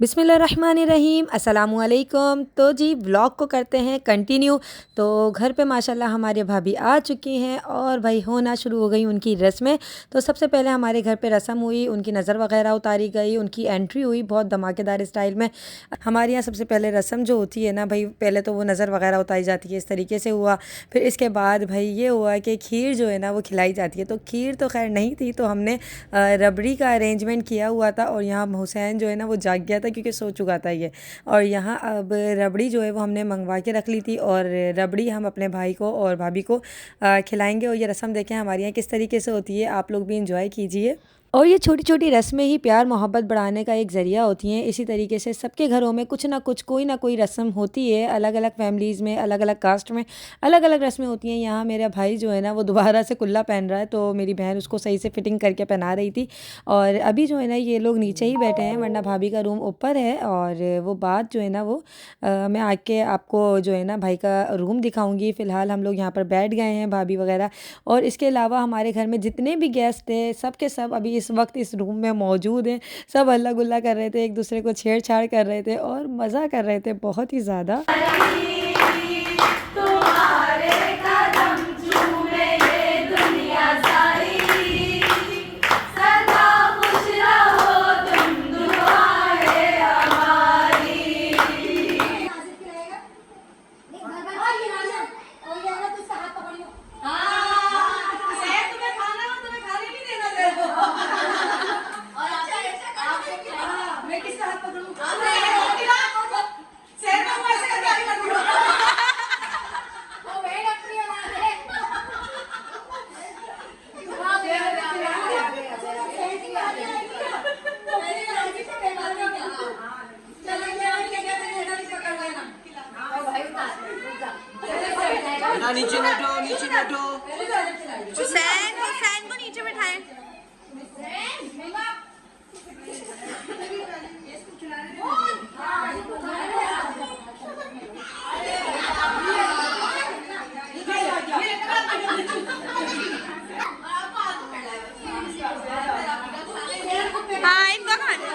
बिस्मिल्लाहिर्रहमानिर्रहीम अस्सलामुअलैकुम। तो जी व्लॉग को करते हैं कंटिन्यू। तो घर पे माशाल्लाह हमारे भाभी आ चुकी हैं और भाई होना शुरू हो गई उनकी रस्में। तो सबसे पहले हमारे घर पे रस्म हुई, उनकी नज़र वगैरह उतारी गई, उनकी एंट्री हुई बहुत धमाकेदार स्टाइल में। हमारे यहाँ सबसे पहले रस्म जो होती है ना भाई, पहले तो वो नज़र वगैरह उतारी जाती है, इस तरीके से हुआ। फिर इसके बाद भाई ये हुआ कि खीर जो है ना वो खिलाई जाती है। तो खीर तो खैर नहीं थी, तो हमने रबड़ी का अरेंजमेंट किया हुआ था और यहाँ हुसैन जो है ना वो जाग गया था क्योंकि सो चुका था ये। और यहाँ अब रबड़ी जो है वो हमने मंगवा के रख ली थी और रबड़ी हम अपने भाई को और भाभी को खिलाएंगे। और ये रस्म देखें हमारे यहाँ किस तरीके से होती है, आप लोग भी इंजॉय कीजिए। और ये छोटी छोटी रस्में ही प्यार मोहब्बत बढ़ाने का एक ज़रिया होती हैं। इसी तरीके से सबके घरों में कुछ ना कुछ कोई ना कोई रस्म होती है, अलग अलग फैमिलीज़ में, अलग अलग कास्ट में अलग अलग रस्में होती हैं। यहाँ मेरा भाई जो है ना वो दोबारा से कुल्ला पहन रहा है, तो मेरी बहन उसको सही से फिटिंग करके पहना रही थी। और अभी जो है ना ये लोग नीचे ही बैठे हैं, वरना भाभी का रूम ऊपर है। और वो बात जो है ना वो मैं आके आपको जो है ना भाई का रूम दिखाऊँगी। फ़िलहाल हम लोग यहाँ पर बैठ गए हैं भाभी वगैरह। और इसके अलावा हमारे घर में जितने भी गेस्ट थे सब के सब अभी इस वक्त इस रूम में मौजूद हैं। सब हल्ला गुल्ला कर रहे थे, एक दूसरे को छेड़छाड़ कर रहे थे और मज़ा कर रहे थे बहुत ही ज़्यादा। नीचे बैठो, नीचे बैठो। हुसैन हुसैन को नीचे बिठाएं। हाँ इनका खाना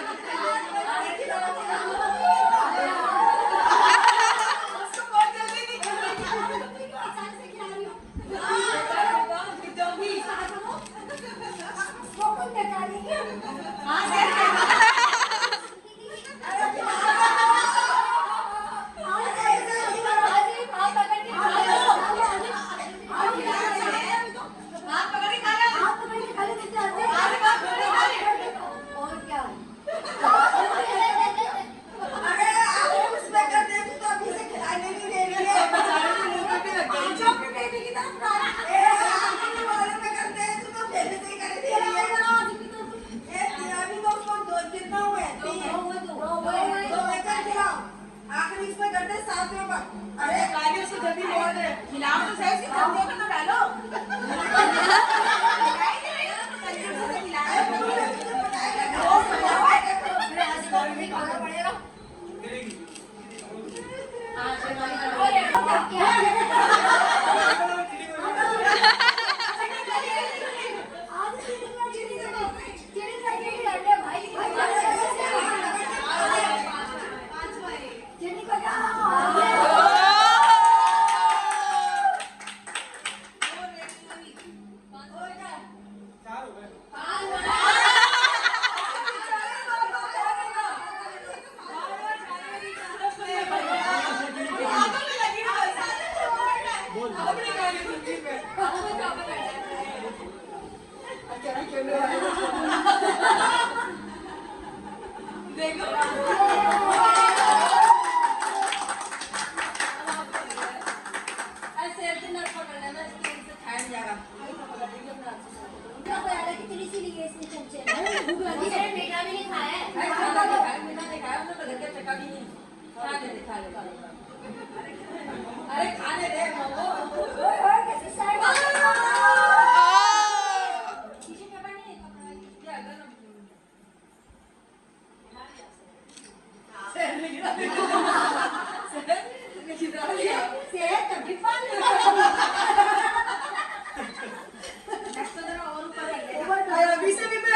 अभी से भी मैं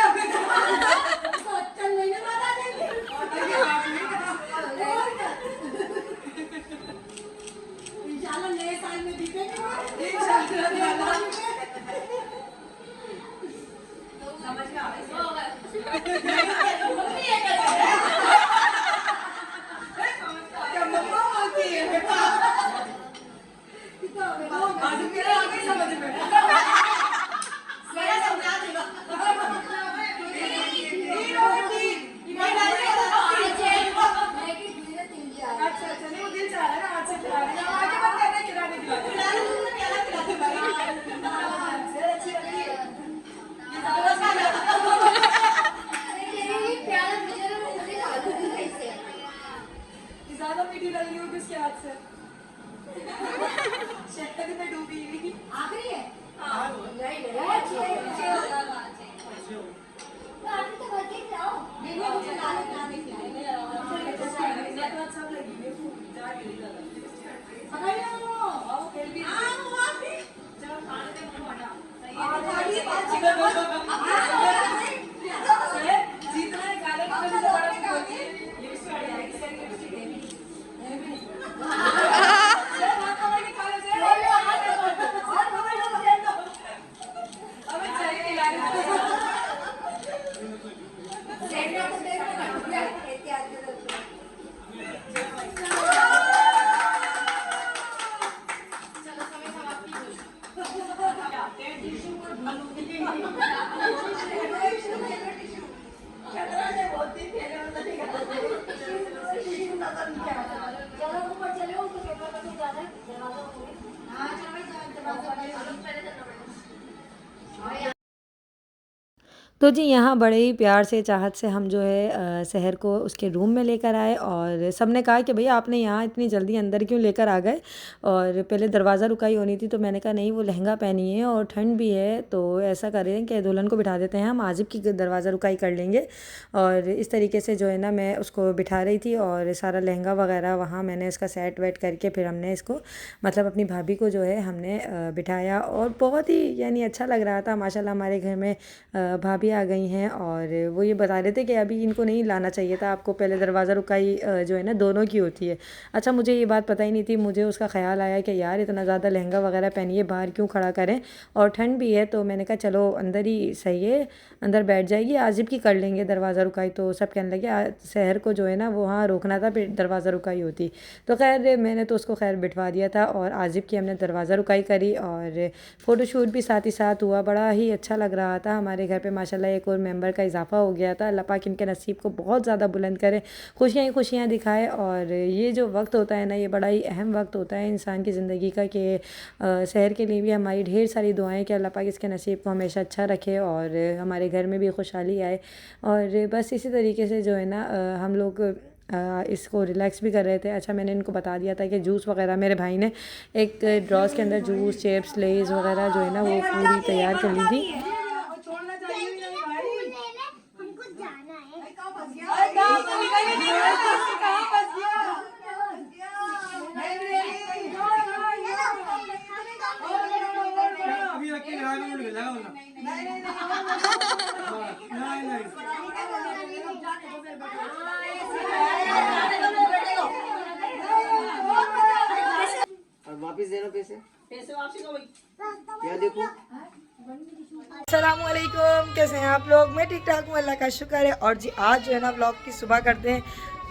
उंगली लग रही होगी उसके हाथ से। शक्कर में डूबी आखिरी है। हाँ नहीं नहीं तो बच्चे जाओ नहीं मुझे लाने सब लगी है पकड़ लो आओ खेल भी चलो खाने दे मुझे हटा जीतना है गाले में से बड़ा तो जी यहाँ बड़े ही प्यार से चाहत से हम जो है शहर को उसके रूम में लेकर आए और सब ने कहा कि भैया आपने यहाँ इतनी जल्दी अंदर क्यों लेकर आ गए। और पहले दरवाज़ा रुकाई होनी थी तो मैंने कहा नहीं वो लहंगा पहनी है और ठंड भी है तो ऐसा करें कि दुल्हन को बिठा देते हैं हम आजिब की दरवाज़ा रुकाई कर लेंगे। और इस तरीके से जो है ना मैं उसको बिठा रही थी और सारा लहंगा वगैरह वहाँ मैंने इसका सेट वेट करके फिर हमने इसको मतलब अपनी भाभी को जो है हमने बिठाया और बहुत ही यानी अच्छा लग रहा था। माशाल्लाह हमारे घर में भाभी आ गई हैं और वो ये बता रहे थे कि अभी इनको नहीं लाना चाहिए था आपको, पहले दरवाज़ा रुकाई जो है ना दोनों की होती है। अच्छा मुझे ये बात पता ही नहीं थी, मुझे उसका ख्याल आया कि यार इतना ज़्यादा लहंगा वगैरह पहनिए बाहर क्यों खड़ा करें और ठंड भी है तो मैंने कहा चलो अंदर ही सही है, अंदर बैठ जाएगी आजिब की कर लेंगे दरवाज़ा रुकाई। तो सब कहने लगे शहर को जो है ना वो वहाँ रोकना था फिर दरवाज़ा रुकाई होती। तो खैर मैंने तो उसको खैर बिठवा दिया था और आजिब की हमने दरवाज़ा रुकाई करी और फ़ोटोशूट भी साथ ही साथ हुआ। बड़ा ही अच्छा लग रहा था। हमारे घर पे माशाल्लाह एक और मेंबर का इजाफा हो गया था। अल्लाह पाक इनके नसीब को बहुत ज़्यादा बुलंद करे, खुशियाँ ही खुशियाँ दिखाए। और ये जो वक्त होता है ना ये बड़ा ही अहम वक्त होता है इंसान की ज़िंदगी का कि शहर के लिए भी हमारी ढेर सारी दुआएं कि अल्लाह पाक इसके नसीब को हमेशा अच्छा रखे और हमारे घर में भी खुशहाली आए। और बस इसी तरीके से जो है ना हम लोग इसको रिलैक्स भी कर रहे थे। अच्छा मैंने इनको बता दिया था कि जूस वगैरह मेरे भाई ने एक ड्रॉस के अंदर जूस चिप्स लेज़ वगैरह जो है ना वो पूरी तैयार कर ली थी। वापिस देना पैसे वापसी को क्या देखो। अस्सलामुअलैकुम, कैसे हैं आप लोग? मैं ठीक ठाक हूँ, अल्लाह का शुक्र है। और जी आज जो है ना व्लॉग की सुबह करते हैं।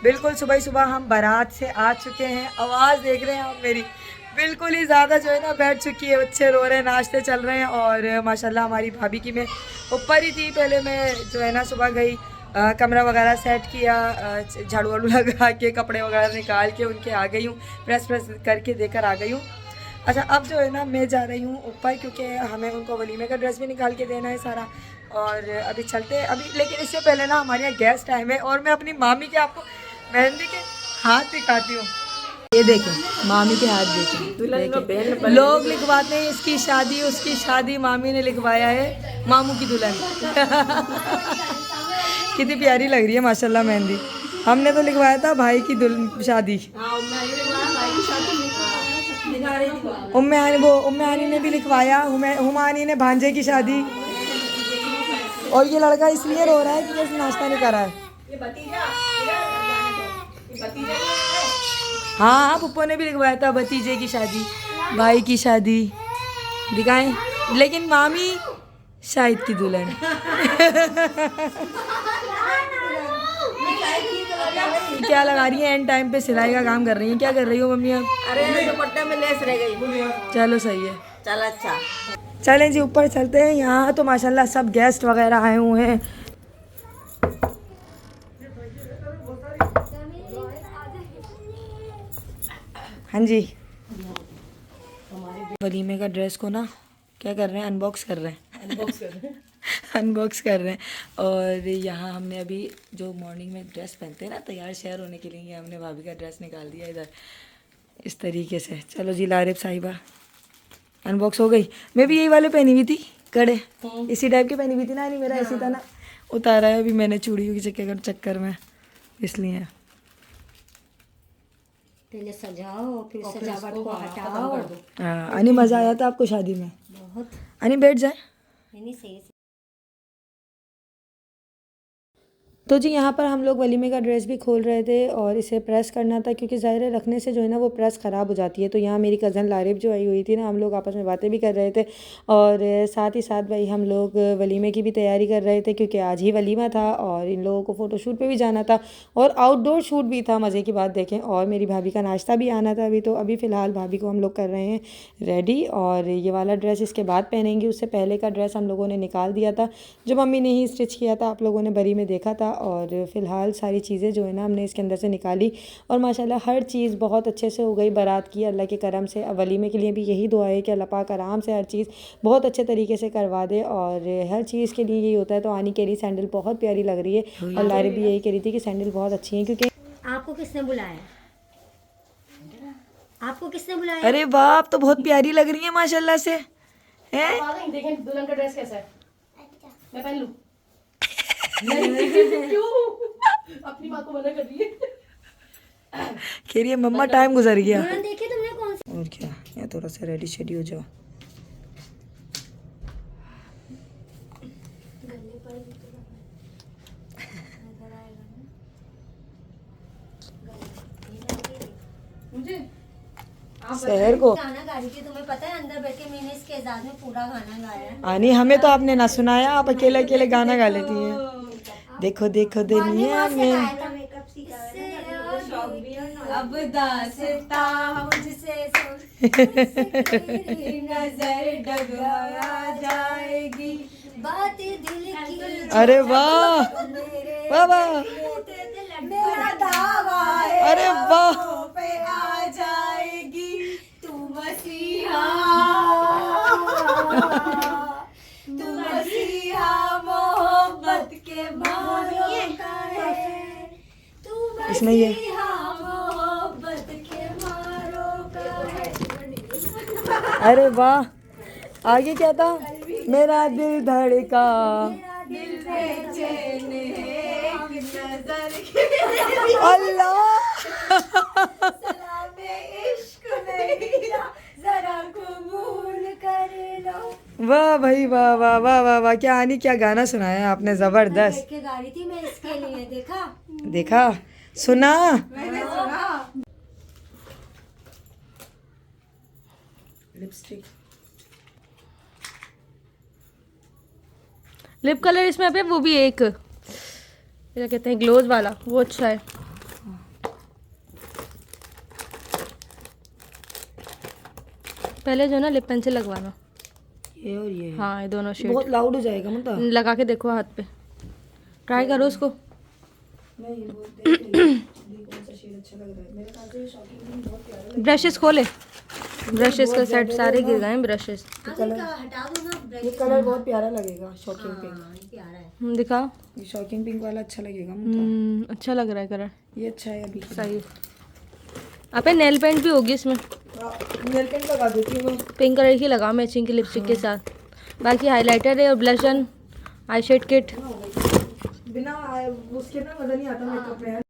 बिल्कुल सुबह ही सुबह हम बारात से आ चुके हैं। आवाज़ देख रहे हैं आप मेरी बिल्कुल ही ज़्यादा जो है ना बैठ चुकी है, बच्चे रो रहे हैं, नाश्ते चल रहे हैं। और माशाल्लाह हमारी भाभी की मैं ऊपर ही थी, पहले मैं जो है ना सुबह गई कमरा वगैरह सेट किया, झाड़ू वाड़ू लगा के कपड़े वगैरह निकाल के उनके आ गई हूँ, प्रेस करके देकर आ गई हूँ। अच्छा अब जो है ना मैं जा रही हूँ ऊपर क्योंकि हमें उनको वलीमे का ड्रेस भी निकाल के देना है सारा। और अभी चलते हैं अभी, लेकिन इससे पहले ना हमारे यहाँ गेस्ट टाइम है और मैं अपनी मामी के आपको मेहंदी के हाथ दिखाती हूँ। ये देखें मामी के हाथ देखें, लोग लिखवाते हैं इसकी शादी उसकी शादी, मामी ने लिखवाया है मामू की दुल्हन। कितनी प्यारी लग रही है माशाल्लाह मेहंदी। हमने तो लिखवाया था भाई की शादी। उम्मे आनी ने भी लिखवाया, हुमानी ने भांजे की शादी। और ये लड़का इसलिए रो रहा है कि इसने नाश्ता नहीं करा है। हाँ पुप्पो ने भी लिखवाया था भतीजे की शादी, भाई की शादी दिखाएं, लेकिन मामी शाहिद की दुल्हन। क्या लगा रही है? एंड टाइम पे सिलाई का काम कर रही है। क्या कर रही हो मम्मी अब? अरे दुपट्टे में लेस रह गई। चलो सही है, चल अच्छा चलें जी ऊपर चलते हैं। यहाँ तो माशाल्लाह सब गेस्ट वगैरह आए हुए हैं। हाँ जी वलीमे का ड्रेस को ना क्या कर रहे हैं, अनबॉक्स कर रहे हैं। अनबॉक्स कर रहे हैं। और यहाँ हमने अभी जो मॉर्निंग में ड्रेस पहनते हैं ना तैयार शहर होने के लिए, ये हमने भाभी का ड्रेस निकाल दिया इधर इस तरीके से। चलो जी लारिब साहिबा अनबॉक्स हो गई। मैं भी यही वाले पहनी हुई थी कड़े, इसी टाइप की पहनी हुई थी ना, नहीं मेरा ऐसी था ना, उतारा है अभी मैंने चूड़ियों के चक्कर में, इसलिए। पहले सजाओ फिर सजावट को हटाओ। हाँ अनी मज़ा आया था आपको शादी में? बहुत अनी बैठ जाए। नहीं सही से। तो जी यहाँ पर हम लोग वलीमे का ड्रेस भी खोल रहे थे और इसे प्रेस करना था, क्योंकि ज़ाहिर है रखने से जो है ना वो प्रेस ख़राब हो जाती है। तो यहाँ मेरी कज़न लारिब जो आई हुई थी ना, हम लोग आपस में बातें भी कर रहे थे और साथ ही साथ भाई हम लोग वलीमे की भी तैयारी कर रहे थे, क्योंकि आज ही वलीमा था और इन लोगों को फ़ोटोशूट पे भी जाना था और आउटडोर शूट भी था। मज़े की बात देखें, और मेरी भाभी का नाश्ता भी आना था अभी। तो अभी फ़िलहाल भाभी को हम लोग कर रहे हैं रेडी, और ये वाला ड्रेस इसके बाद पहनेंगे। उससे पहले का ड्रेस हम लोगों ने निकाल दिया था, जो मम्मी ने ही स्टिच किया था, आप लोगों ने बरी में देखा था। और फ़िलहाल सारी चीज़ें जो है ना हमने इसके अंदर से निकाली और माशाल्लाह हर चीज़ बहुत अच्छे से हो गई बारात की, अल्लाह के करम से। अब वलीमे के लिए भी यही दुआ है कि अल्लाह पाक आराम से हर चीज़ बहुत अच्छे तरीके से करवा दे, और हर चीज़ के लिए यही होता है। तो आनी कह रही सैंडल बहुत प्यारी लग रही है और लारी भी यही कह रही थी कि सैंडल बहुत अच्छी हैं, क्योंकि आपको किसने बुलाया? आपको किसने बुलाया? अरे वाह आप तो बहुत प्यारी लग रही है माशाल्लाह से हैं। देखें दुल्हन का ड्रेस कैसा है, मैं पहन लूं? क्यों अपनी बात को मना कर रही है? कह रही है मम्मा टाइम गुजर गया। दुल्हन देखी तुमने कौन सी? और क्या, या थोड़ा सा रेडी शेडी हो जाओ। मुझे शहर को गाना गा रही थी, तुम्हें पता है अंदर बैठ के मैंने इसके एजाज में पूरा गाना गाया है। आनी हमें तो आपने ना सुनाया, आप अकेले अकेले गाना गा लेती हैं। देखो देखो दुनिया में अब दास्ता मुझसे नजर डगमगा जाएगी बात दिल की। अरे वाह वाह वाह, मेरा दावा है अरे वाह, पे आ जाएगी तू मसीहा, तू मसीहा मोहब्बत के मारों का है, तू इसमें ये मसीहा मोहब्बत के मारों का है। अरे वाह, आगे क्या था? मेरा दिल धड़का, दिल बेचैन है एक नजर अल्लाह सलामे इश्क मेरा जरा कबूल कर लो। वाह भाई वाह वाह वाह वाह वाह, क्या आनी क्या गाना सुनाया है आपने, जबरदस्त। बैठ के गा रही थी मैं इसके लिए, देखा? देखा सुना। मैंने सुना। लिपस्टिक लिप कलर इसमें अभी वो भी एक क्या कहते हैं ग्लोज वाला, वो अच्छा है। पहले जो ना लिप पेंसिल लगवाना। ये और ये हाँ ये दोनों शेड बहुत लाउड हो जाएगा मतलब। लगा के देखो हाथ पे, ट्राई करो उसको। नहीं वो कौन सा शेड अच्छा लग रहा है, मेरे ख्याल से ये शॉकिंग भी बहुत प्यारा लग ब्रशेस खोले, ब्रशेस का सेट सारे गिर गए हैं ब्रशेस। हटा दो ना रहा है। ये कलर बहुत प्यारा लगेगा, शॉकिंग पिंक। प्यारा है। दिखाओ। ये शॉकिंग पिंक वाला अच्छा लगेगा मतलब। अच्छा लग रहा है कलर, ये अच्छा है अभी सही। आपे नेल पेंट भी होगी इसमें, नेल पेंट लगा देती हूँ मैं। पिंक कलर की लगाओ मैचिंग की लिपस्टिक के साथ। बाकी हाइलाइटर है और ब्लशन, आई शेड किट। बिना उसके ना मज़ा नहीं आता मेकअप में।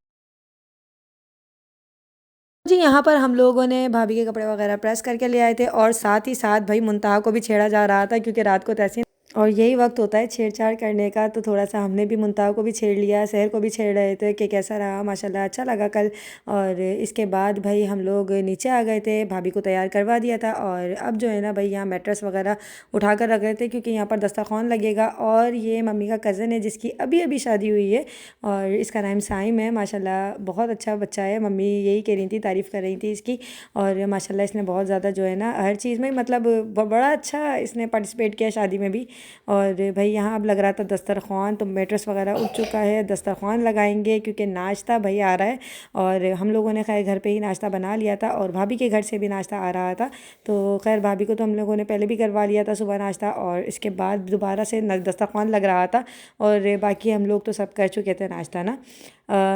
जी यहाँ पर हम लोगों ने भाभी के कपड़े वगैरह प्रेस करके ले आए थे और साथ ही साथ भाई मुंतहा को भी छेड़ा जा रहा था, क्योंकि रात को तैसी और यही वक्त होता है छेड़छाड़ करने का। तो थोड़ा सा हमने भी मुंतहा को भी छेड़ लिया, शहर को भी छेड़ रहे थे कि कैसा रहा, माशाल्लाह अच्छा लगा कल। और इसके बाद भाई हम लोग नीचे आ गए थे, भाभी को तैयार करवा दिया था। और अब जो है ना भाई यहाँ मैट्रेस वगैरह उठा कर रख रहे थे, क्योंकि यहाँ पर दस्तरखान लगेगा। और ये मम्मी का कज़न है जिसकी अभी अभी शादी हुई है और इसका नाम साइम है। माशाल्लाह बहुत अच्छा बच्चा है, मम्मी यही कह रही थी, तारीफ़ कर रही थी इसकी। और माशाल्लाह इसने बहुत ज़्यादा जो है ना हर चीज़ में मतलब बड़ा अच्छा इसने पार्टिसिपेट किया शादी में भी। और भाई यहाँ अब लग रहा था दस्तरख़्वान, तो मैट्रेस वगैरह उठ चुका है, दस्तरख़्वान लगाएंगे क्योंकि नाश्ता भाई आ रहा है। और हम लोगों ने खैर घर पे ही नाश्ता बना लिया था और भाभी के घर से भी नाश्ता आ रहा था, तो खैर भाभी को तो हम लोगों ने पहले भी करवा लिया था सुबह नाश्ता, और इसके बाद दोबारा से दस्तरख़्वान लग रहा था और बाकी हम लोग तो सब कर चुके थे नाश्ता ना।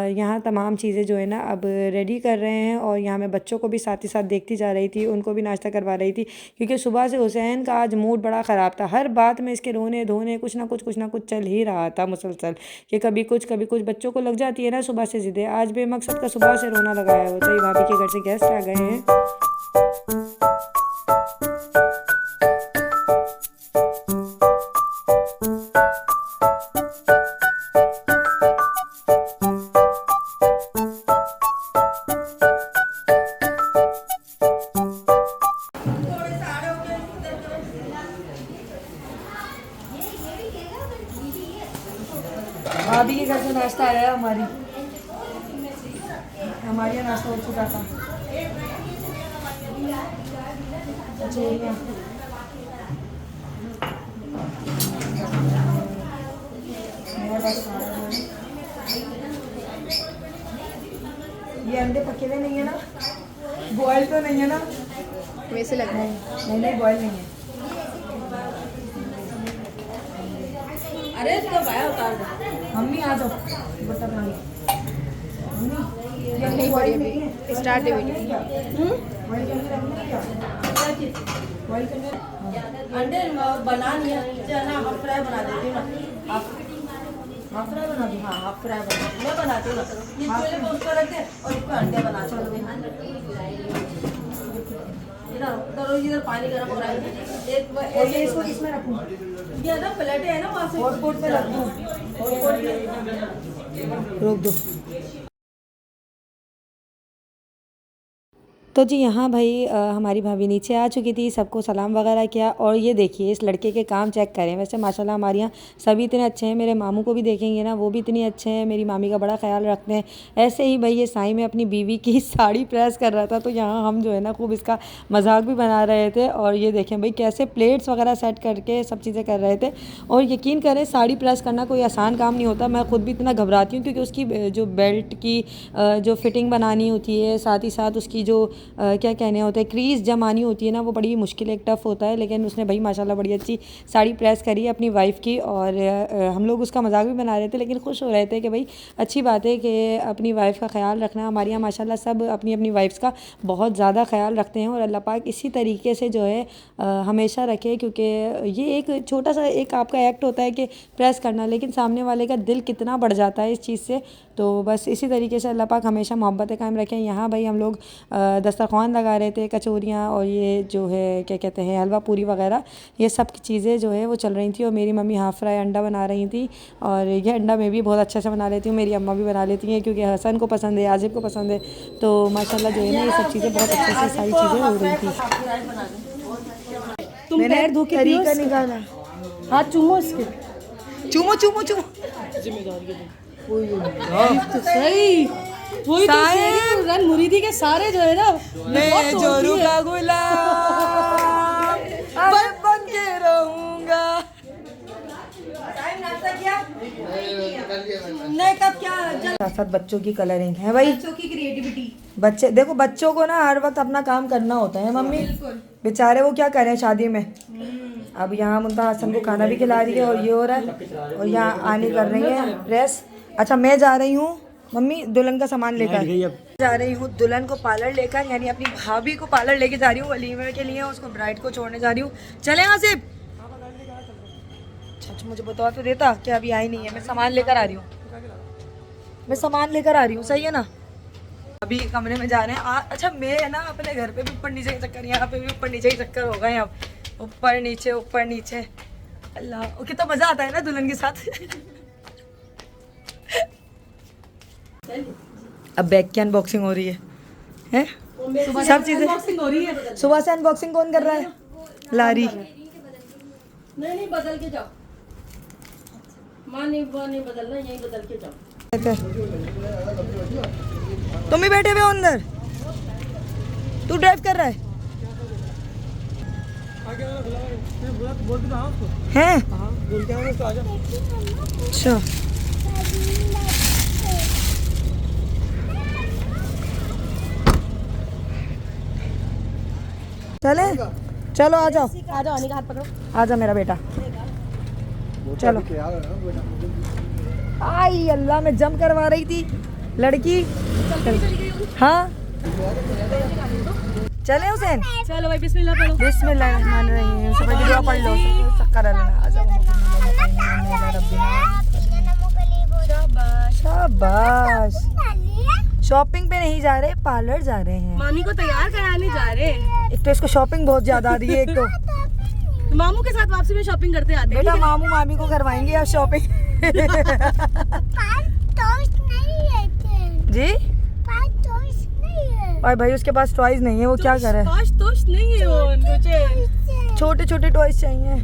यहाँ तमाम चीज़ें जो है ना अब रेडी कर रहे हैं, और यहाँ मैं बच्चों को भी साथ ही साथ देखती जा रही थी, उनको भी नाश्ता करवा रही थी क्योंकि सुबह से हुसैन का आज मूड बड़ा ख़राब था। हर बात में इसके रोने धोने कुछ ना कुछ चल ही रहा था मुसलसल, कि कभी कुछ बच्चों को लग जाती है ना सुबह से ज़िद्दें। आज बेमकसद का सुबह से रोना लगाया होता है। भाभी के घर से गेस्ट आ गए हैं। भाभी के घर से नाश्ता आया है हमारे यहाँ नाश्ता हो चुका था। अच्छा ये अंडे पके हुए नहीं है ना, बॉयल तो नहीं है ना? वैसे लग रहा है। नहीं बॉयल नहीं है। अरे तो भाई उतार दो। मम्मी आ जाओ बता मम्मी नहीं बॉयल बड़ी नहीं है। अभी स्टार्ट है वीडियो। बॉयल करके रखना क्या? बॉयल करके अंडे बना नहीं है ना, हाफ फ्राई बना देती हूँ ना। हाफ फ्राई बना दूँ? हाँ हाफ फ्राई बना मैं बनाती हूँ ना। ये पहले पोस्ट कर रखते हैं और इसको अंडे बना चलो। इधर इधर पानी गर्म हो रहा है। और ये इसको किसमें रखूँ? ये ना प्लेटें है ना वहाँ से हॉटपॉट पे रखूँ? रोक दो। तो जी यहाँ भाई हमारी भाभी नीचे आ चुकी थी, सबको सलाम वगैरह किया। और ये देखिए इस लड़के के काम चेक करें। वैसे माशाल्लाह हमारे यहाँ सभी इतने अच्छे हैं, मेरे मामू को भी देखेंगे ना वो भी इतने अच्छे हैं, मेरी मामी का बड़ा ख्याल रखते हैं। ऐसे ही भाई ये साईं में अपनी बीवी की साड़ी प्रेस कर रहा था, तो यहाँ हम जो है ना खूब इसका मजाक भी बना रहे थे। और ये देखें भाई कैसे प्लेट्स वगैरह सेट करके सब चीज़ें कर रहे थे। और यकीन करें साड़ी प्रेस करना कोई आसान काम नहीं होता। मैं ख़ुद भी इतना घबराती हूँ क्योंकि उसकी जो बेल्ट की जो फिटिंग बनानी होती है, साथ ही साथ उसकी जो क्या कहने होता है क्रीज़ जमानी होती है ना, वो बड़ी मुश्किल एक टफ़ होता है। लेकिन उसने भाई माशाल्लाह बड़ी अच्छी साड़ी प्रेस करी अपनी वाइफ़ की। और हम लोग उसका मजाक भी बना रहे थे, लेकिन खुश हो रहे थे कि भाई अच्छी बात है कि अपनी वाइफ़ का ख्याल रखना। हमारे यहाँ माशाल्लाह सब अपनी अपनी वाइफ्स का बहुत ज़्यादा ख्याल रखते हैं, और अल्लाह पाक इसी तरीके से जो है हमेशा रखे। क्योंकि ये एक छोटा सा एक आपका एक्ट होता है कि प्रेस करना, लेकिन सामने वाले का दिल कितना बढ़ जाता है इस चीज़ से। तो बस इसी तरीके से अल्लाह पाक हमेशा मोहब्बतें कायम रखें। यहाँ भाई हम लोग दस्तरख़्वान लगा रहे थे, कचौरियाँ और ये जो है क्या कहते हैं हलवा पूरी वगैरह, ये सब चीज़ें जो है वो चल रही थी। और मेरी मम्मी हाफ़ फ्राई अंडा बना रही थी, और ये अंडा मैं भी बहुत अच्छे से बना लेती हूँ, मेरी अम्मा भी बना लेती हैं क्योंकि हसन को पसंद है, आजिब को पसंद है। तो माशाल्लाह जो है ना ये सब चीज़ें बहुत अच्छे से सारी चीज़ें हो रही थी। मैंने तरीका निकाला, हाथ चूमो इसके, चूमो चूमो चूमो तो सही वही तो रन मुरीदी के सारे जो है ना मैं जोरू का गुलाम बन के रहूंगा। नहीं कब क्या साथ साथ बच्चों की कलरिंग है भाई, बच्चों की क्रिएटिविटी। बच्चे देखो बच्चों को ना हर वक्त अपना काम करना होता है मम्मी, बेचारे वो क्या करें शादी में। अब यहाँ मुंता हसन को खाना भी खिला रही है और ये हो रहा है, और यहाँ आनी कर रही है प्रेस। अच्छा मैं जा रही हूँ मम्मी दुल्हन का सामान लेकर, जा रही हूँ दुल्हन को पार्लर लेकर, यानी अपनी भाभी को पार्लर लेके जा रही हूँ वलीमे के लिए, उसको ब्राइड को छोड़ने जा रही हूँ। चले यहाँ से अच्छा मुझे बता तो देता कि अभी आई नहीं है, मैं सामान लेकर आ रही हूँ, मैं सामान लेकर आ रही हूँ, सही है ना। अभी कमरे में जा रहे हैं। अच्छा मैं ना अपने घर पे भी ऊपर नीचे के चक्कर, यहाँ पे भी ऊपर नीचे के चक्कर हो गए अब, ऊपर नीचे अल्लाह कितना मज़ा आता है ना दुल्हन के साथ। अब बैग की अनबॉक्सिंग हो रही है सब चीज़ें हो रही है। सुबह से अनबॉक्सिंग कौन कर रहा है? लारी। नहीं बदल के जाओ, माँ नहीं बदलना, यहीं बदल के जाओ। तुम ही बैठे हुए हो अंदर, तू ड्राइव कर रहा है? हैं? बोल के आना तो आ जा। अच्छा चले, चलो आ जाओ, आ जाओ, हाथ पकड़ो। आ जा मेरा बेटा, चलो। आई अल्लाह, मैं जंप करवा रही थी लड़की। हाँ चले हुसैन, चलो भाई बिस्मिल्लाह पढ़ो। बिस्मिल्लाहिर्रहमानिर्रहीम। सुबह की दुआ पढ़ लो। शक्कर अल्लाह शाबाश। शॉपिंग पे नहीं जा रहे, पार्लर जा रहे हैं। मामी को तैयार कराने जा रहे हैं। एक तो इसको शॉपिंग बहुत ज्यादा आ रही है, एक तो मामू के साथ वापसी में शॉपिंग करते आते हैं। बेटा मामू मामी को करवाएंगे आप शॉपिंग। जी और भाई उसके पास टॉयज नहीं है, वो क्या करे? तोश नहीं है वो, मुझे छोटे छोटे टॉयज चाहिए,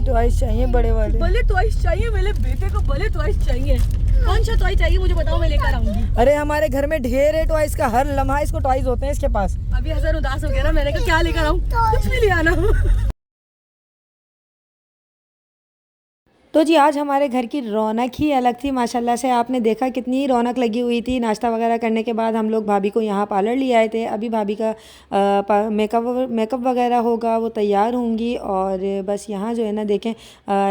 टॉयज चाहिए बड़े वाले। बड़े टॉयज चाहिए मेरे बेटे को, बड़े टॉयज चाहिए। कौन सा टॉय चाहिए मुझे बताओ, मैं लेकर आऊंगी। अरे हमारे घर में ढेर है टॉयज का, हर लम्हा इसको टॉयज होते हैं इसके पास। अभी हसन उदास हो गया ना, मैंने कहा क्या लेकर आऊं, कुछ भी ले आना। तो जी आज हमारे घर की रौनक ही अलग थी माशाल्लाह से। आपने देखा कितनी रौनक लगी हुई थी। नाश्ता वगैरह करने के बाद हम लोग भाभी को यहाँ पार्लर ले आए थे। अभी भाभी का मेकअप वगैरह होगा, वो तैयार होंगी। और बस यहाँ जो है ना देखें,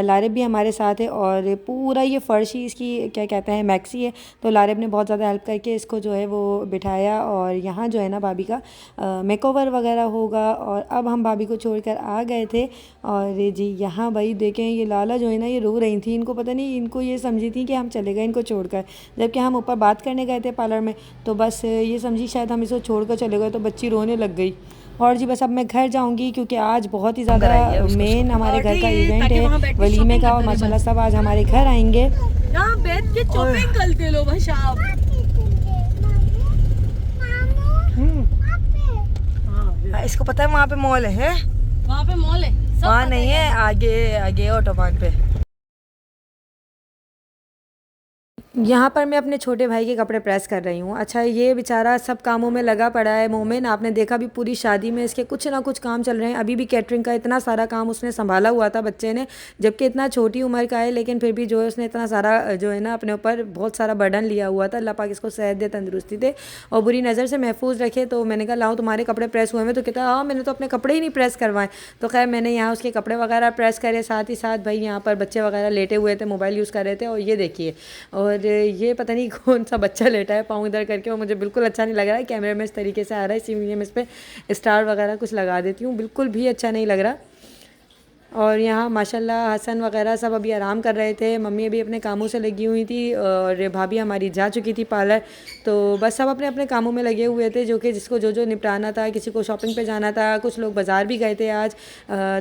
लारिब भी हमारे साथ है और पूरा ये फ़र्श ही इसकी क्या कहते हैं मैक्सी है, तो लारिब ने बहुत ज़्यादा हेल्प करके इसको जो है वो बिठाया। और यहाँ जो है ना भाभी का मेकओवर वगैरह होगा। और अब हम भाभी को छोड़कर आ गए थे। और जी यहाँ भाई देखें, ये लाला जो है ना ये रो रही थी। इनको पता नहीं, इनको ये समझी थी कि हम चले गए इनको छोड़कर, जबकि हम ऊपर बात करने गए थे पार्लर में। तो बस ये समझी शायद हम इसको छोड़कर चले गए, तो बच्ची रोने लग गई। और जी बस अब मैं घर जाऊंगी क्योंकि आज बहुत ही ज़्यादा मेन हमारे घर का इवेंट है वलीमे का। और माशाल्लाह सब आज हमारे घर आएंगे। यहाँ बैठ के शॉपिंग करते लो भाई साहब। इसको पता है वहाँ पे मॉल है, वहाँ पे मॉल है, वहाँ नहीं है, आगे आगे ऑटोबान पे। यहाँ पर मैं अपने छोटे भाई के कपड़े प्रेस कर रही हूँ। अच्छा ये बेचारा सब कामों में लगा पड़ा है। मोमिन आपने देखा भी पूरी शादी में इसके कुछ ना कुछ काम चल रहे हैं। अभी भी कैटरिंग का इतना सारा काम उसने संभाला हुआ था बच्चे ने, जबकि इतना छोटी उम्र का है, लेकिन फिर भी जो है उसने इतना सारा जो है ना अपने ऊपर बहुत सारा बर्डन लिया हुआ था। अल्लाह पाक इसको सेहत दे, तंदुरुस्ती दे और बुरी नज़र से महफूज रखे। तो मैंने कहा लाओ तुम्हारे कपड़े प्रेस हुए हैं, तो कहता हाँ मैंने तो अपने कपड़े ही नहीं प्रेस करवाएं। तो खैर मैंने यहाँ उसके कपड़े वगैरह प्रेस करे, साथ ही साथ भाई यहाँ पर बच्चे वगैरह लेटे हुए थे, मोबाइल यूज़ कर रहे थे। और ये देखिए, और ये पता नहीं कौन सा बच्चा लेटा है पाँव इधर करके, और मुझे बिल्कुल अच्छा नहीं लग रहा है। कैमरे में इस तरीके से आ रहा है, इसीलिए मैं इस पर स्टार वगैरह कुछ लगा देती हूँ। बिल्कुल भी अच्छा नहीं लग रहा। और यहाँ माशाल्लाह हसन वगैरह सब अभी आराम कर रहे थे। मम्मी अभी अपने कामों से लगी हुई थी और भाभी हमारी जा चुकी थी पार्लर। तो बस सब अपने अपने कामों में लगे हुए थे, जो कि जिसको जो निपटाना था। किसी को शॉपिंग पे जाना था, कुछ लोग बाज़ार भी गए थे आज।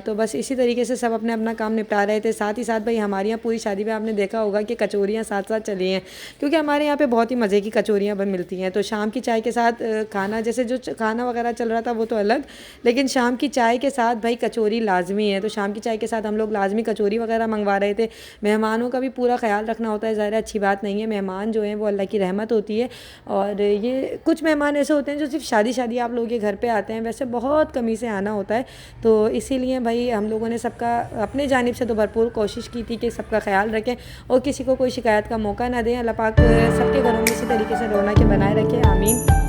तो बस इसी तरीके से सब अपने अपना काम निपटा रहे थे। साथ ही साथ भाई हमारे यहाँ पूरी शादी में आपने देखा होगा कि कचौरियाँ साथ साथ चली हैं, क्योंकि हमारे यहाँ पर बहुत ही मज़े की कचौरियाँ बन मिलती हैं। तो शाम की चाय के साथ खाना, जैसे जो खाना वगैरह चल रहा था वो तो अलग, लेकिन शाम की चाय के साथ भाई कचौरी लाजमी है। तो शाम की चाय के साथ हम लोग लाजमी कचौरी वगैरह मंगवा रहे थे। मेहमानों का भी पूरा ख्याल रखना होता है, ज़ाहिर अच्छी बात नहीं है। मेहमान जो हैं वो अल्लाह की रहमत होती है। और ये कुछ मेहमान ऐसे होते हैं जो सिर्फ शादी आप लोगों के घर पे आते हैं, वैसे बहुत कमी से आना होता है। तो इसीलिए भाई हम लोगों ने सबका अपने जानिब से तो भरपूर कोशिश की थी कि सबका ख्याल रखें और किसी को कोई शिकायत का मौका ना दें। अल्लाह पाक सबके घरों में इसी तरीके से रौनक बनाए रखे, आमीन।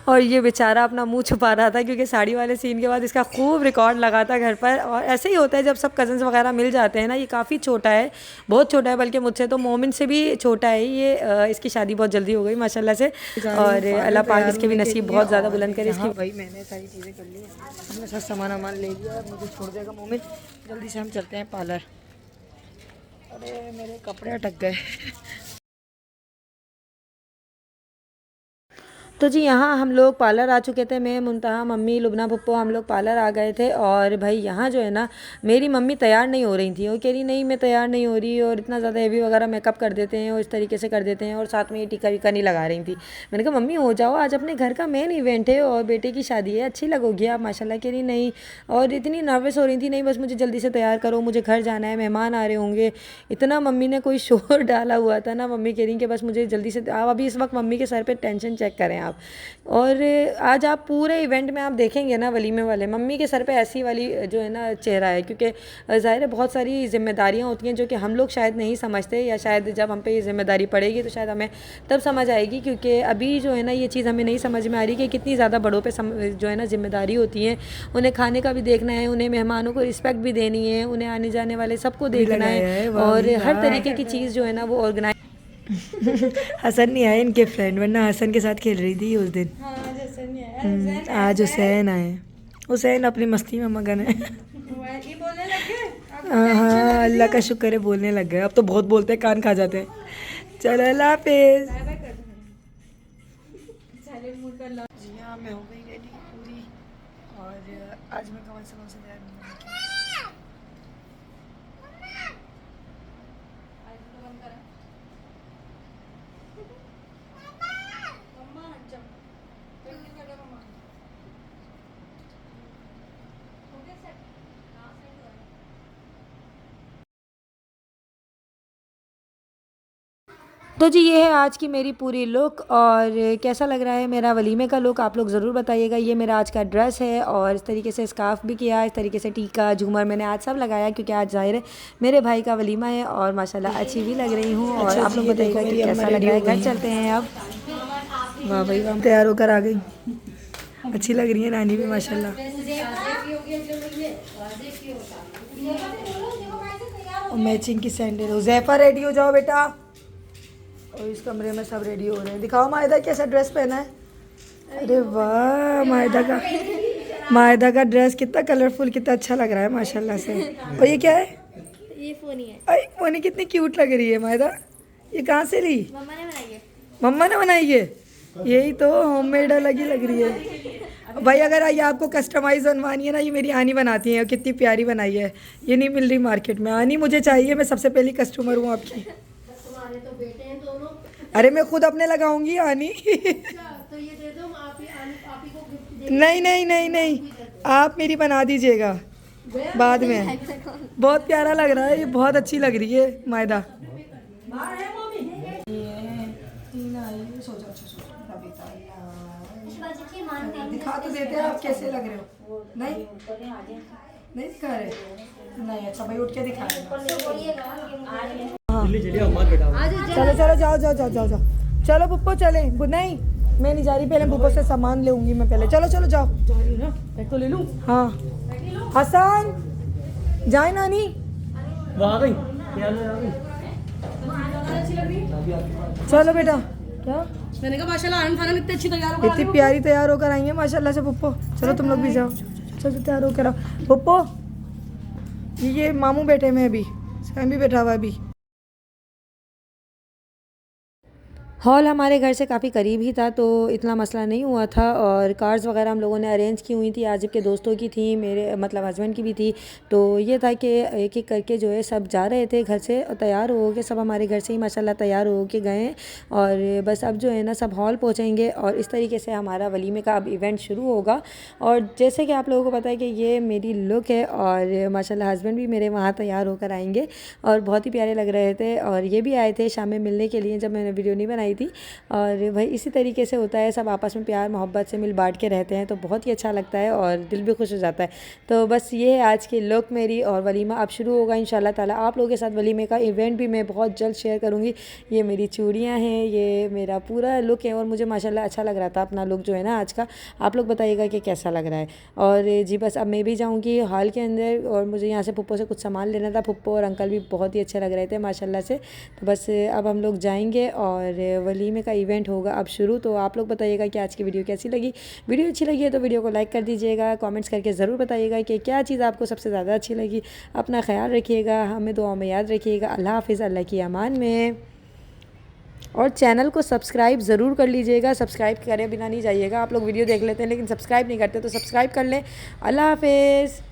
और ये बेचारा अपना मुंह छुपा रहा था क्योंकि साड़ी वाले सीन के बाद इसका खूब रिकॉर्ड लगा था घर पर। और ऐसे ही होता है जब सब कज़न्स वगैरह मिल जाते हैं ना। ये काफ़ी छोटा है, बहुत छोटा है, बल्कि मुझझसे तो मोमिन से भी छोटा है ये। इसकी शादी बहुत जल्दी हो गई माशाल्लाह से, और अल्लाह पाक इसके भी नसीब बहुत ज़्यादा बुलंद करे। इसकी भाई मैंने सारी चीज़ें कर ली, हमने सब सामान ले लिया, मुझे छोड़ देगा मोमिन। जल्दी से हम चलते हैं पार्लर। अरे मेरे कपड़े अटक गए। तो जी यहाँ हम लोग पार्लर आ चुके थे। मैं, मुंतहा, मम्मी, लुबना, पुप्पो हम लोग पार्लर आ गए थे। और भाई यहाँ जो है ना, मेरी मम्मी तैयार नहीं हो रही थी। वो कह रही नहीं मैं तैयार नहीं हो रही, और इतना ज़्यादा हेवी वगैरह मेकअप कर देते हैं और इस तरीके से कर देते हैं, और साथ में ये टीका वीका नहीं लगा रही थी। मैंने कहा मम्मी हो जाओ, आज अपने घर का मेन इवेंट है और बेटे की शादी है, अच्छी लगोगी आप माशाल्लाह। कह रही नहीं, और इतनी नर्वस हो रही थी, नहीं बस मुझे जल्दी से तैयार करो, मुझे घर जाना है, मेहमान आ रहे होंगे। इतना मम्मी ने कोई शोर डाला हुआ था ना। मम्मी कह रही कि बस मुझे जल्दी से, आप अभी इस वक्त मम्मी के सर पे टेंशन चेक करें आप। और आज आप पूरे इवेंट में आप देखेंगे ना, वलीमे वाले मम्मी के सर पे ऐसी वाली जो है ना चेहरा है, क्योंकि ज़ाहिर है बहुत सारी जिम्मेदारियां होती हैं जो कि हम लोग शायद नहीं समझते, या शायद जब हम पे ये जिम्मेदारी पड़ेगी तो शायद हमें तब समझ आएगी। क्योंकि अभी जो है ना ये चीज़ हमें नहीं समझ में आ रही कि कितनी ज़्यादा बड़ों पे जो है ना जिम्मेदारी होती है। उन्हें खाने का भी देखना है, उन्हें मेहमानों को रिस्पेक्ट भी देनी है, उन्हें आने जाने वाले सबको देखना है, और हर तरीके की चीज़ जो है ना वो ऑर्गेनाइज। हसन नहीं आए इनके फ्रेंड, वरना हसन के साथ खेल रही थी उस दिन। आज हुसैन आए। हुसैन अपनी मस्ती में मगन है। हाँ अल्लाह का शुक्र है बोलने लग गए। अब तो बहुत बोलते हैं, कान खा जाते हैं। चलो अल्लाह हाफिज। जी हाँ मैं हो गई रेडी पूरी, और आज मैं कौन से तैयार नहीं हुई। तो जी ये है आज की मेरी पूरी लुक, और कैसा लग रहा है मेरा वलीमे का लुक आप लोग ज़रूर बताइएगा। ये मेरा आज का ड्रेस है, और इस तरीके से स्कार्फ भी किया, इस तरीके से टीका झूमर मैंने आज सब लगाया, क्योंकि आज ज़ाहिर है मेरे भाई का वलीमा है, और माशाल्लाह अच्छी भी लग रही हूँ। और आप लोग बताइएगा कि कैसा लग रहा है। घर चलते हैं अब। वाह भाई वाह, तैयार होकर आ गई। अच्छी लग रही है रानी भी माशाल्लाह। और मैचिंग की सैंडल। हुज़ैफा रेडी हो जाओ बेटा। और इस कमरे में सब रेडी हो रहे हैं। दिखाओ मायदा कैसा ड्रेस पहना है। अरे वाह मायदा का ड्रेस कितना कलरफुल, कितना अच्छा लग रहा है माशाल्लाह से। और ये क्या है? ये फ़ोनी है। अरे फोनी कितनी क्यूट लग रही है मायदा। ये कहाँ से ली? मम्मा ने बनाई है। मम्मा ने बनाई है। यही तो होममेड अलग ही लग रही है भाई। अगर ये आपको कस्टमाइज़ बनवानी है ना, ये मेरी आनी बनाती है, कितनी प्यारी बनाई है। ये नहीं मिल रही मार्केट में। आनी मुझे चाहिए, मैं सबसे पहली कस्टमर हूँ आपकी। अरे मैं खुद अपने लगाऊंगी आनी। तो ये दे दो, आप ही को गिफ्ट दे। नहीं आप मेरी बना दीजिएगा बाद में। बहुत प्यारा लग रहा है, ये बहुत अच्छी लग रही है मायदा। दिखा तो देते हैं आप कैसे लग रहे हो। नहीं दिखा रहे। नहीं अच्छा भाई उठ के दिखा रहे। चलो जाओ। चलो पुप्पो चले। नहीं मैं नहीं जा रही, पहले पुप्पो से सामान ले मैं पहले। चलो जाओ। जा रही ना, बैग तो ले लूँ। हाँ हसन जाए नानी। चलो बेटा। क्या मैंने कहा माशाल्लाह आनंद खाना इतनी अच्छी तैयार हो। इतनी प्यारी तैयार होकर आई है माशाल्लाह से पुप्पो। चलो तुम लोग भी जाओ। चलो तैयार होकर आओ पुप्पो। ये मामू बैठे में अभी, सैम भी बैठा हुआ है अभी। हॉल हमारे घर से काफ़ी करीब ही था, तो इतना मसला नहीं हुआ था। और कार्स वगैरह हम लोगों ने अरेंज की हुई थी। आजिब के दोस्तों की थी, मेरे मतलब हस्बैंड की भी थी। तो ये था कि एक एक करके जो है सब जा रहे थे घर से, और तैयार हो के सब हमारे घर से ही माशाल्लाह तैयार हो के गए। और बस अब जो है ना सब हॉल पहुँचेंगे, और इस तरीके से हमारा वलीमे का अब इवेंट शुरू होगा। और जैसे कि आप लोगों को पता है कि ये मेरी लुक है, और माशाल्लाह हस्बैंड भी मेरे वहाँ तैयार होकर आएंगे, और बहुत ही प्यारे लग रहे थे। और ये भी आए थे शाम में मिलने के लिए, जब मैंने वीडियो नहीं बनाई थी। और भाई इसी तरीके से होता है, सब आपस में प्यार मोहब्बत से मिल बांट के रहते हैं, तो बहुत ही अच्छा लगता है और दिल भी खुश हो जाता है। तो बस ये है आज की लुक मेरी। और वलीमा अब शुरू होगा इंशाल्लाह ताला। आप लोगों के साथ वलीमे का इवेंट भी मैं बहुत जल्द शेयर करूँगी। ये मेरी चूड़ियाँ हैं, ये मेरा पूरा लुक है, और मुझे माशाल्लाह अच्छा लग रहा था अपना लुक जो है ना आज का। आप लोग बताइएगा कि कैसा लग रहा है। और जी बस अब मैं भी जाऊँगी हॉल के अंदर, और मुझे यहाँ से पुप्पो से कुछ सामान लेना था। पुप्पो और अंकल भी बहुत ही अच्छे लग रहे थे माशाल्लाह से। तो बस अब हम लोग जाएंगे और वलीमे का इवेंट होगा अब शुरू। तो आप लोग बताइएगा कि आज की वीडियो कैसी लगी। वीडियो अच्छी लगी है तो वीडियो को लाइक कर दीजिएगा। कमेंट्स करके ज़रूर बताइएगा कि क्या चीज़ आपको सबसे ज़्यादा अच्छी लगी। अपना ख्याल रखिएगा, हमें दुआ में याद रखिएगा। अल्लाह हाफ़िज़, अल्लाह की अमान में। और चैनल को सब्सक्राइब ज़रूर कर लीजिएगा, सब्सक्राइब करे बिना नहीं जाइएगा। आप लोग वीडियो देख लेते हैं लेकिन सब्सक्राइब नहीं करते, तो सब्सक्राइब कर लें। अल्लाह हाफिज़।